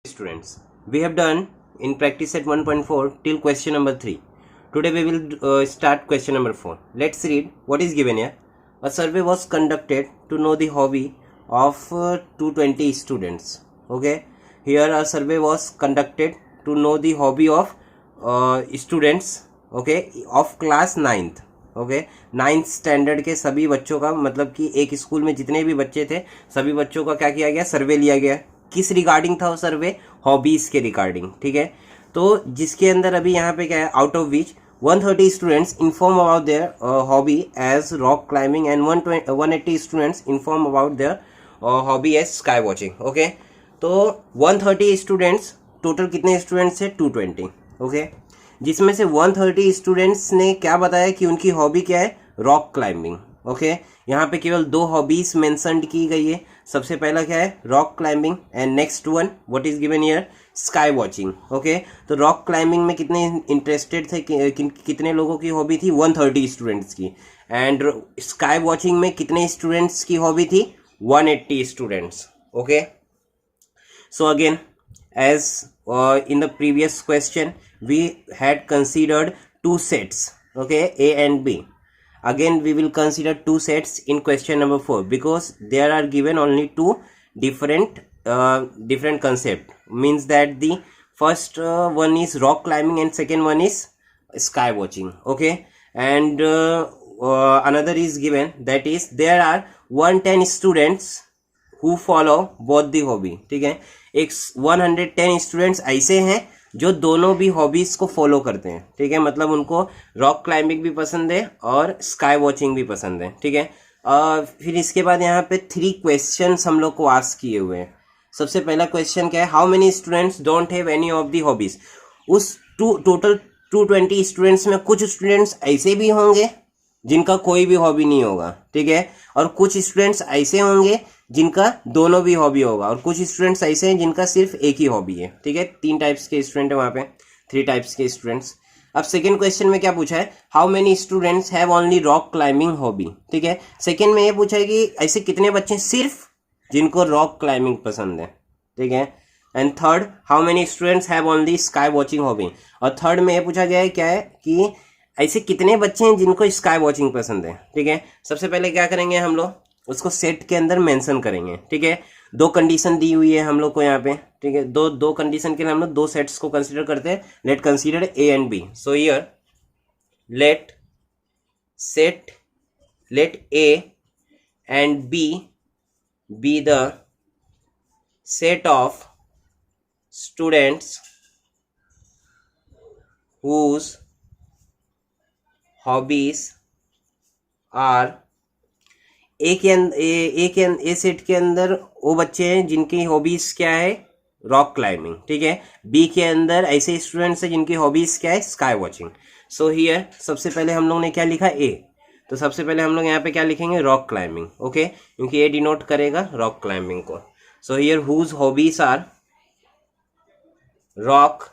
Students, we have done in practice set 1.4 till question number 3. Today we will start question number 4. Let's read what is given here. A survey was conducted to know the hobby of 220 students. Okay, here a survey was conducted to know the hobby of students, okay, of class 9th. Okay, 9th standard के सभी बच्चों का, मतलब कि एक school में जितने भी बच्चे थे सभी बच्चों का क्या किया गया, सर्वे लिया गया. किस रिगार्डिंग था वो सर्वे? हॉबीज के रिगार्डिंग. ठीक है, तो जिसके अंदर अभी यहाँ पे क्या है, out of which 130 students inform about their hobby as rock climbing and 180 students inform about their hobby as sky watching. Okay, तो 130 स्टूडेंट्स, टोटल कितने स्टूडेंट्स है? 220. ओके, जिसमें से 130 स्टूडेंट्स ने क्या बताया कि उनकी हॉबी क्या है? Rock climbing. ओके, यहाँ पे केवल 2 हॉबीज मेंशन्ड की गई है. सबसे पहला क्या है? Rock climbing, and next one what is given here? Sky watching. Okay, तो रॉक क्लाइंबिंग में कितने इंटरेस्टेड थे, कितने लोगों की हॉबी थी? 130 स्टूडेंट्स की. एंड स्काई वॉचिंग में कितने स्टूडेंट्स की हॉबी थी? 180 students. Okay, so again, as in the previous question we had considered 2 sets, okay, A and B. Again we will consider 2 sets in question number 4 because there are given only 2 different concept. Means that the first one is rock climbing and second one is sky watching. Okay, and another is given, that is there are 110 students who follow both the hobby. ठीक है, एक 110 students ऐसे हैं जो दोनों भी hobbies को follow करते हैं. ठीक है, मतलब उनको रॉक क्लाइंबिंग भी पसंद है और स्काई वॉचिंग भी पसंद है. ठीक है, फिर इसके बाद यहाँ पे 3 क्वेश्चंस हम लोग को आस्क किए हुए हैं. सबसे पहला क्वेश्चन क्या है? How many students don't have any of the hobbies. उस टोटल 220 स्टूडेंट्स में कुछ स्टूडेंट्स ऐसे भी होंगे जिनका कोई भी हॉबी नहीं होगा. ठीक है, और कुछ स्टूडेंट्स ऐसे होंगे जिनका दोनों भी हॉबी होगा, और कुछ स्टूडेंट्स ऐसे हैं जिनका सिर्फ एक ही हॉबी है. ठीक है, 3 टाइप्स के स्टूडेंट है वहाँ पे, 3 टाइप्स के स्टूडेंट्स. अब सेकंड क्वेश्चन में क्या पूछा है? How many students have only rock climbing hobby. ठीक है, सेकंड में ये पूछा है कि ऐसे कितने बच्चे सिर्फ जिनको रॉक क्लाइंबिंग पसंद है. ठीक है, and third, how many students have only sky watching hobby. और थर्ड में ये पूछा गया है क्या है कि ऐसे कितने बच्चे हैं जिनको स्काई वॉचिंग पसंद है. ठीक है, सबसे पहले क्या करेंगे हम लोग? उसको सेट के अंदर मेंशन करेंगे. ठीक है, 2 कंडीशन दी हुई है हम लोग को यहाँ पे. ठीक है, दो कंडीशन के लिए हम लोग 2 सेट्स को कंसीडर करते हैं. Let consider A and B. So here let A and B be the set of students whose hobbies are. A set के अंदर वो बच्चे हैं जिनकी हॉबीज क्या है? Rock climbing. ठीक है, बी के अंदर ऐसे स्टूडेंट्स हैं जिनकी हॉबीज क्या है? Sky watching. सो हियर सबसे पहले हम लोग ने क्या लिखा? ए. तो सबसे पहले हम लोग यहाँ पे क्या लिखेंगे? Rock climbing. ओके, क्योंकि ए डिनोट करेगा रॉक क्लाइंबिंग को. So here whose hobbies are rock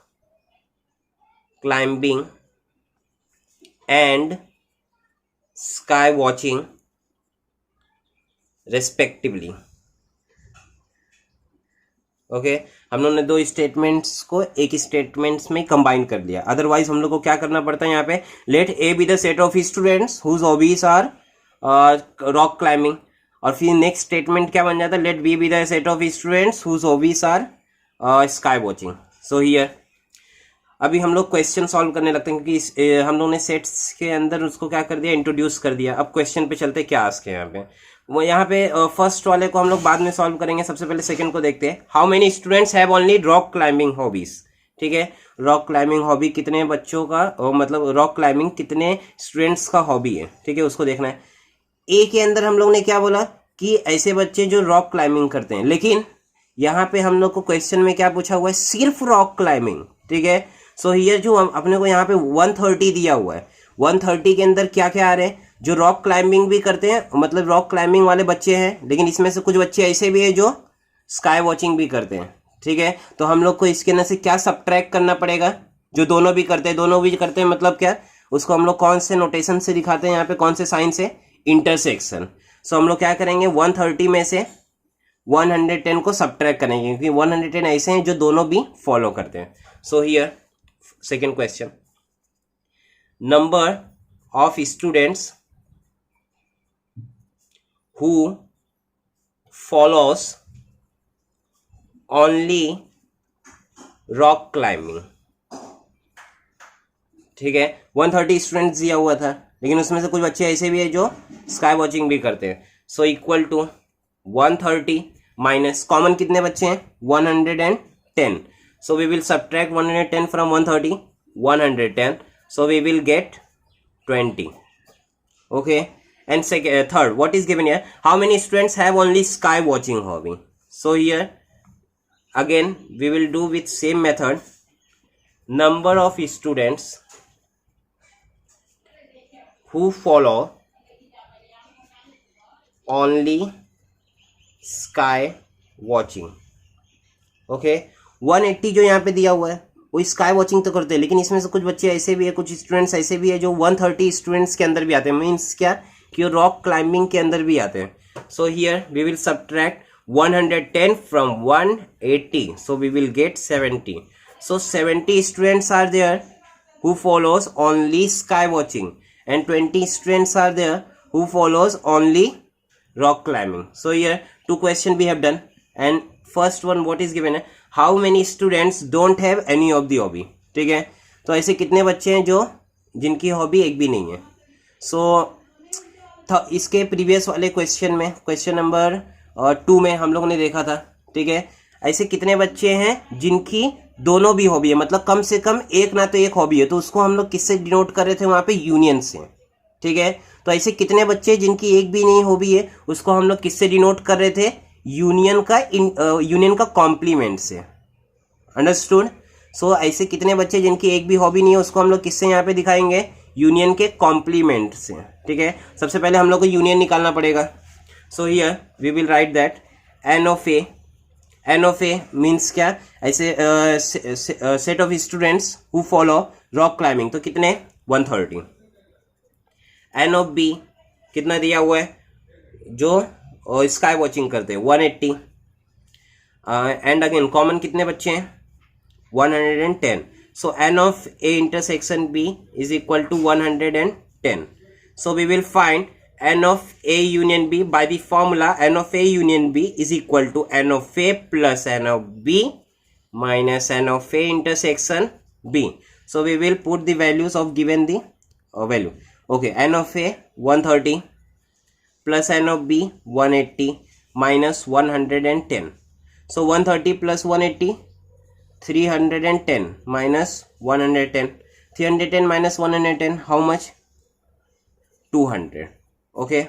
climbing and sky watching respectively. Okay, हम लोग ने 2 स्टेटमेंट्स को एक स्टेटमेंट्स में कंबाइन कर दिया. अदरवाइज हम लोग को क्या करना पड़ता है यहाँ पे? Let A be the set of students whose hobbies are rock climbing, और फिर नेक्स्ट स्टेटमेंट क्या बन जाता है? Let B be the set of students whose hobbies are sky watching. So here अभी हम लोग क्वेश्चन सॉल्व करने लगते हैं, क्योंकि हम लोग ने सेट्स के अंदर उसको क्या कर दिया? इंट्रोड्यूस कर दिया. अब क्वेश्चन पे चलते क्या आस्क है यहाँ पे. वो यहाँ पे फर्स्ट वाले को हम लोग बाद में सॉल्व करेंगे. सबसे पहले सेकंड को देखते हैं. How many students have only rock climbing hobbies. ठीक है, रॉक क्लाइंबिंग हॉबी कितने बच्चों का, मतलब रॉक क्लाइंबिंग कितने स्टूडेंट्स का हॉबी है. ठीक है, उसको देखना है. ए के अंदर हम लोग ने क्या बोला कि ऐसे बच्चे जो रॉक क्लाइंबिंग करते हैं, लेकिन यहाँ पे हम लोग को क्वेश्चन में क्या पूछा हुआ है? सिर्फ रॉक क्लाइंबिंग. ठीक है, सो हियर जो अपने को यहाँ पे 130 दिया हुआ है, 130 के अंदर क्या क्या आ रहे हैं? जो रॉक क्लाइंबिंग भी करते हैं, मतलब रॉक क्लाइंबिंग वाले बच्चे हैं, लेकिन इसमें से कुछ बच्चे ऐसे भी हैं जो स्काई वॉचिंग भी करते हैं. ठीक है, तो हम लोग को इसके अंदर से क्या सबट्रैक्ट करना पड़ेगा? जो दोनों भी करते हैं मतलब क्या? उसको हम लोग कौन से नोटेशन से दिखाते हैं यहाँ पे? कौन से साइन से? इंटरसेक्शन. सो हम लोग क्या करेंगे? 130 में से 110 को सब्ट्रैक्ट करेंगे, क्योंकि 110 ऐसे हैं जो दोनों भी फॉलो करते हैं. So here second question, number of students who follows only rock climbing. ठीक है, 130 स्टूडेंट्स दिया हुआ था, लेकिन उसमें से कुछ बच्चे ऐसे भी है जो स्काई वॉचिंग भी करते हैं. So equal to 130 minus common कितने बच्चे हैं 110. So we will subtract 110 from 130, 110. So we will get 20. Okay. And second, third, what is given here? How many students have only sky watching hobby? So here again we will do with same method. Number of students who follow only sky watching. Okay, 180 जो यहाँ पे दिया हुआ है वो sky watching तो करते हैं, लेकिन इसमें से कुछ बच्चे ऐसे भी है, कुछ स्टूडेंट्स ऐसे भी है जो 130 स्टूडेंट्स के अंदर भी आते हैं. मीन्स क्या कि वो रॉक क्लाइंबिंग के अंदर भी आते हैं. So here we will subtract 110 from 180, so we will get 70. So 70 students are there who follows only sky watching and 20 students are there who follows only rock climbing. So here two question we have done, and first one what is given है, how many students don't have any of the hobby. ठीक है, तो ऐसे कितने बच्चे हैं जो जिनकी हॉबी एक भी नहीं है. सो इसके प्रीवियस वाले क्वेश्चन में, क्वेश्चन नंबर 2 में हम लोगों ने देखा था. ठीक है, ऐसे कितने बच्चे हैं जिनकी दोनों भी हॉबी है, मतलब कम से कम एक ना तो एक हॉबी है, तो उसको हम लोग किससे डिनोट कर रहे थे वहाँ पे, यूनियन से. ठीक है, तो ऐसे कितने बच्चे जिनकी एक भी नहीं हॉबी है उसको हम लोग किससे डिनोट कर रहे थे, यूनियन का कॉम्प्लीमेंट से. अंडरस्टूड. सो ऐसे कितने बच्चे जिनकी एक भी हॉबी नहीं है उसको हम लोग किससे यहाँ पे दिखाएंगे, यूनियन के कॉम्प्लीमेंट से. ठीक है, सबसे पहले हम लोग को यूनियन निकालना पड़ेगा. So here we will write that n of A means क्या, ऐसे set of students who follow rock climbing, तो कितने 130. एन ऑफ बी कितना दिया हुआ है जो स्काई वॉचिंग करते हैं 180. एंड अगेन कॉमन कितने बच्चे हैं 110. So n of A intersection B is equal to 110. So we will find n of A union B by the formula n of A union B is equal to n of A plus n of B minus n of A intersection B. So we will put the values of given the value. Okay, n of A 130 plus n of B 180 minus 110. So 130 plus 180 310 minus 110. 310 minus 110 how much? 200. Okay.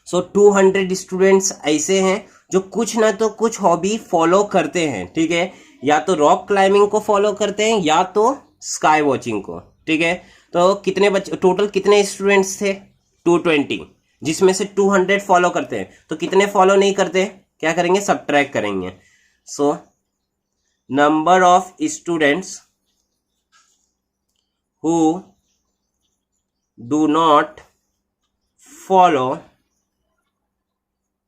So 200 students ऐसे हैं जो कुछ ना तो कुछ hobby follow करते हैं. ठीक है, या तो रॉक क्लाइंबिंग को फॉलो करते हैं या तो स्काई वॉचिंग को. ठीक है, तो कितने बच्चे टोटल कितने स्टूडेंट्स थे 220, जिसमें से 200 फॉलो करते हैं, तो कितने फॉलो नहीं करते, क्या करेंगे सब्ट्रैक्ट करेंगे. So number of students who do not follow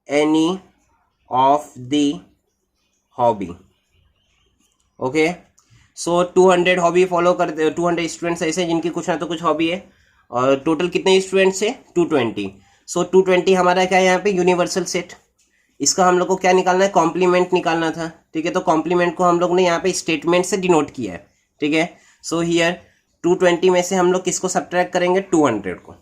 any of the hobby. Okay, so 200 hobby follow करते, 200 स्टूडेंट्स ऐसे जिनकी कुछ ना तो कुछ हॉबी है, और टोटल कितने स्टूडेंट्स है 220. सो 220 हमारा क्या है यहाँ पे यूनिवर्सल सेट. इसका हम लोग को क्या निकालना है, कॉम्प्लीमेंट निकालना था. ठीक है, तो कॉम्प्लीमेंट को हम लोग ने यहाँ पे स्टेटमेंट से डिनोट किया है. ठीक है, सो हियर 220 में से हम लोग किसको सब्ट्रैक्ट करेंगे 200 को.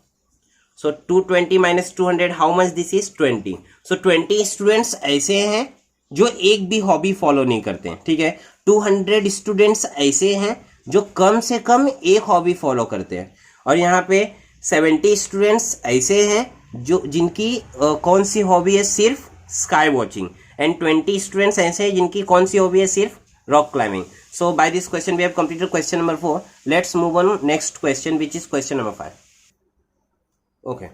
सो 220 minus 200 how much, this is 20. So 20 students ऐसे हैं जो एक भी हॉबी फॉलो नहीं करते हैं. ठीक है, 200 स्टूडेंट्स ऐसे हैं जो कम से कम एक हॉबी फॉलो करते हैं, और यहाँ पे 70 स्टूडेंट्स ऐसे हैं जो जिनकी कौन सी हॉबी है, सिर्फ स्काई वॉचिंग, एंड 20 स्टूडेंट्स ऐसे हैं जिनकी कौन सी हॉबी है, सिर्फ रॉक क्लाइंबिंग. So by this question we have completed question number 4. Let's move on next question which is question number 5. Okay,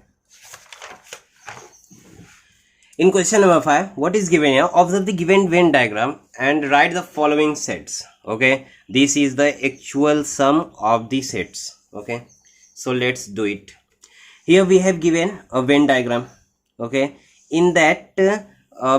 in question number 5, what is given here? Observe the given Venn diagram and write the following sets. Okay, this is the actual sum of the sets. Okay, so let's do it. Here we have given a Venn diagram. Okay, in that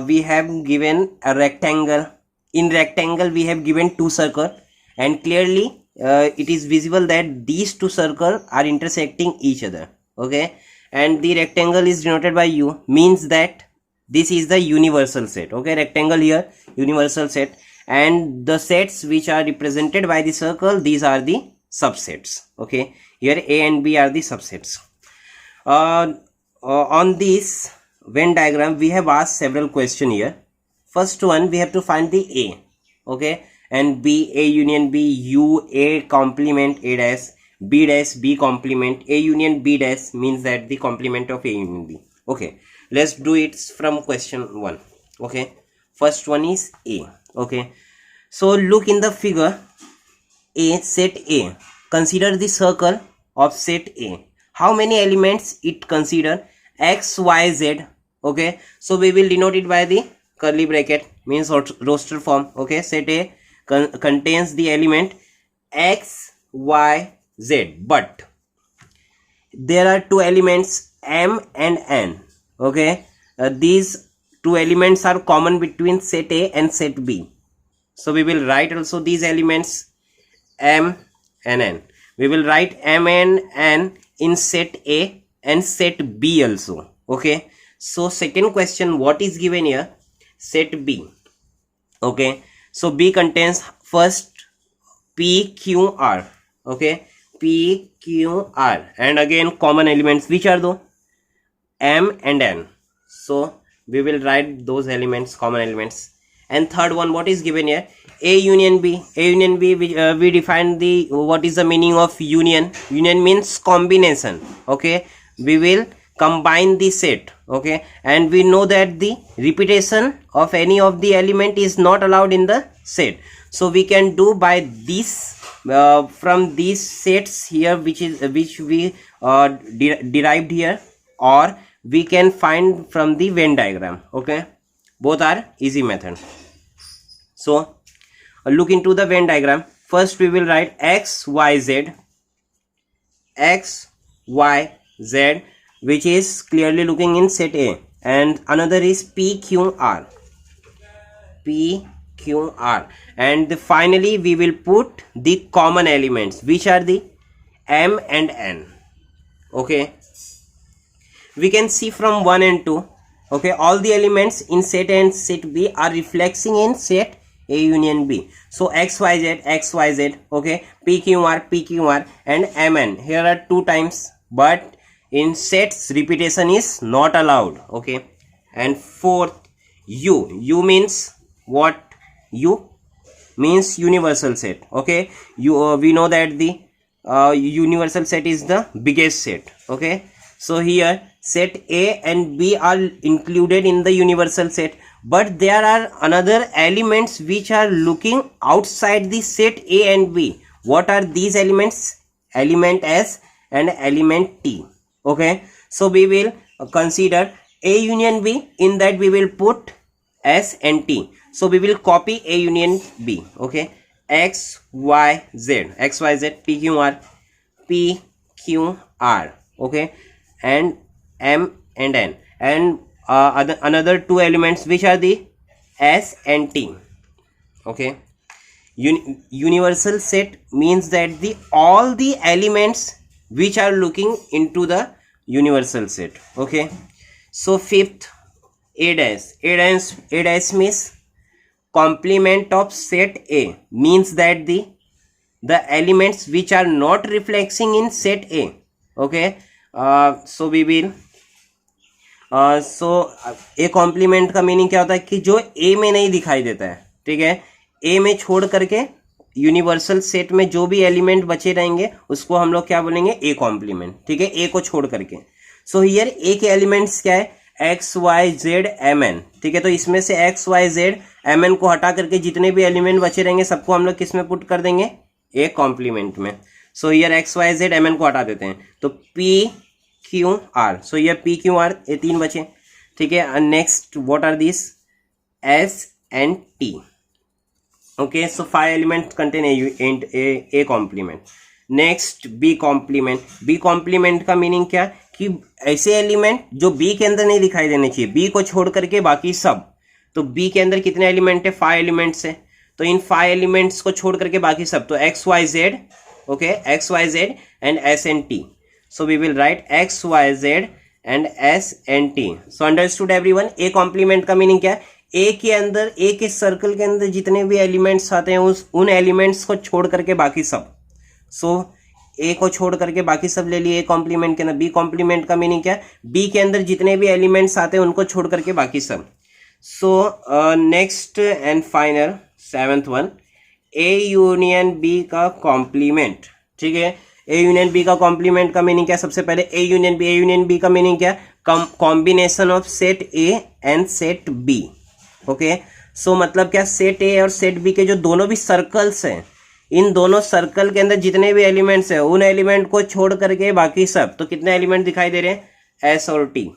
we have given a rectangle. In rectangle we have given two circles, and clearly it is visible that these two circles are intersecting each other. Okay, and the rectangle is denoted by U, means that this is the universal set. Okay, rectangle here, universal set, and the sets which are represented by the circle, these are the subsets. Okay, here A and B are the subsets. On this Venn diagram we have asked several questions here. First one, we have to find the A. Okay, and B, A union B, U, A complement A dash, B complement A union B dash, means that the complement of A union B. Okay, let's do it from question 1. Okay, first one is A. Okay, so look in the figure. A, set A, consider the circle of set A. How many elements it consider? X, Y, Z. Okay, so we will denote it by the curly bracket, means roster form. Okay, set A contains the element X, Y, Z, but there are two elements M and N. Okay, these two elements are common between set A and set B. So we will write also these elements M and N. We will write M and N in set A and set B also. Okay, so second question, what is given here? Set B. Okay, so B contains first P, Q, R. Okay, P, Q, R, and again common elements, which are though? M and N. So we will write those elements, common elements. And third one, what is given here? A union B. A union B, we define the what is the meaning of union. Union means combination. Okay, we will combine the set. Okay, and we know that the repetition of any of the element is not allowed in the set. So we can do by this from these sets here, which we derived here, or we can find from the Venn diagram. Okay, both are easy method. So look into the Venn diagram. First we will write X, Y, Z, X, Y, Z, which is clearly looking in set A, and another is P, Q, R, P, Q, R, and finally we will put the common elements, which are the M and N. Okay, we can see from 1 and 2. Okay, all the elements in set A and set B are reflecting in set A union B. So X, Y, Z, X, Y, Z. Okay, P, Q, R, P, Q, R, and M, N. Here are 2 times, but in sets repetition is not allowed. Okay, and fourth, U. U means what? U means universal set. Okay, we know that the universal set is the biggest set. Okay, so here set A and B are included in the universal set, but there are another elements which are looking outside the set A and B. What are these elements? Element S and element T. Okay, so we will consider A union B. In that we will put S and T. So we will copy A union B. Okay, X, Y, Z, X, Y, Z, P, Q, R, P, Q, R. Okay, and M and N, and another 2 elements, which are the S and T. Okay, universal set means that the all the elements which are looking into the universal set. Okay, so fifth, A dash means complement of set A, means that the elements which are not reflecting in set A. Okay, so we will A complement का meaning क्या होता है कि जो A में नहीं दिखाई देता है. ठीक है, A में छोड़ करके यूनिवर्सल सेट में जो भी एलिमेंट बचे रहेंगे उसको हम लोग क्या बोलेंगे? A complement. ठीक है, A को छोड़ करके. सो हियर A के एलिमेंट्स क्या है? X, Y, Z, Mn. ठीक है, तो इसमें से X, Y, Z, Mn को हटा करके जितने भी एलिमेंट बचे रहेंगे सबको हम लोग किस में पुट कर देंगे? A कॉम्प्लीमेंट में. So here X, Y, Z, Mn को हटा देते हैं तो P, Q, R. So here P, Q, R, ये 3 बचे. ठीक है, next what are this? S and T. Okay, so 5 elements contain A complement. Next B complement. B complement का मीनिंग क्या कि ऐसे एलिमेंट जो B के अंदर नहीं दिखाई देने चाहिए, B को छोड़ करके बाकी सब तो बी के अंदर कितने एलिमेंट है, 5 एलिमेंट्स है, तो इन 5 एलिमेंट्स को छोड़ करके बाकी सब, तो X Y Z, okay, X Y Z and S and T. So we will write X Y Z and S and T. So understood everyone. A complement का मीनिंग क्या है, ए के अंदर, ए के सर्कल के अंदर जितने भी एलिमेंट्स आते हैं उन एलिमेंट्स को छोड़ करके बाकी सब. सो ए को छोड़ करके बाकी सब ले लिए ए कॉम्प्लीमेंट के अंदर. बी कॉम्प्लीमेंट का मीनिंग क्या है, बी के अंदर जितने भी एलिमेंट्स आते हैं उनको छोड़ करके बाकी सब. So next and final 7th one, A union B का कॉम्प्लीमेंट. ठीक है, ए यूनियन बी का कॉम्प्लीमेंट का मीनिंग क्या है, सबसे पहले ए यूनियन बी का मीनिंग क्या है, combination of set A and set B. Okay, so मतलब क्या, सेट ए और सेट बी के जो दोनों भी सर्कल्स हैं, इन दोनों सर्कल के अंदर जितने भी एलिमेंट्स हैं उन एलिमेंट को छोड़ करके बाकी सब, तो कितने एलिमेंट दिखाई दे रहे हैं, एस और T.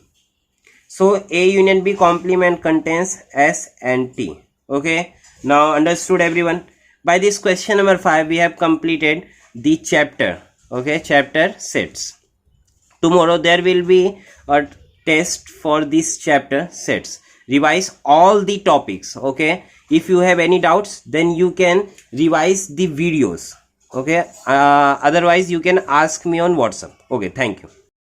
So A union B complement contains S and T. Okay, now understood everyone. By this question number 5 we have completed the chapter. Okay, chapter sets. Tomorrow there will be a test for this chapter sets. Revise all the topics. Okay, if you have any doubts then you can revise the videos. Okay, otherwise you can ask me on WhatsApp. Okay, thank you.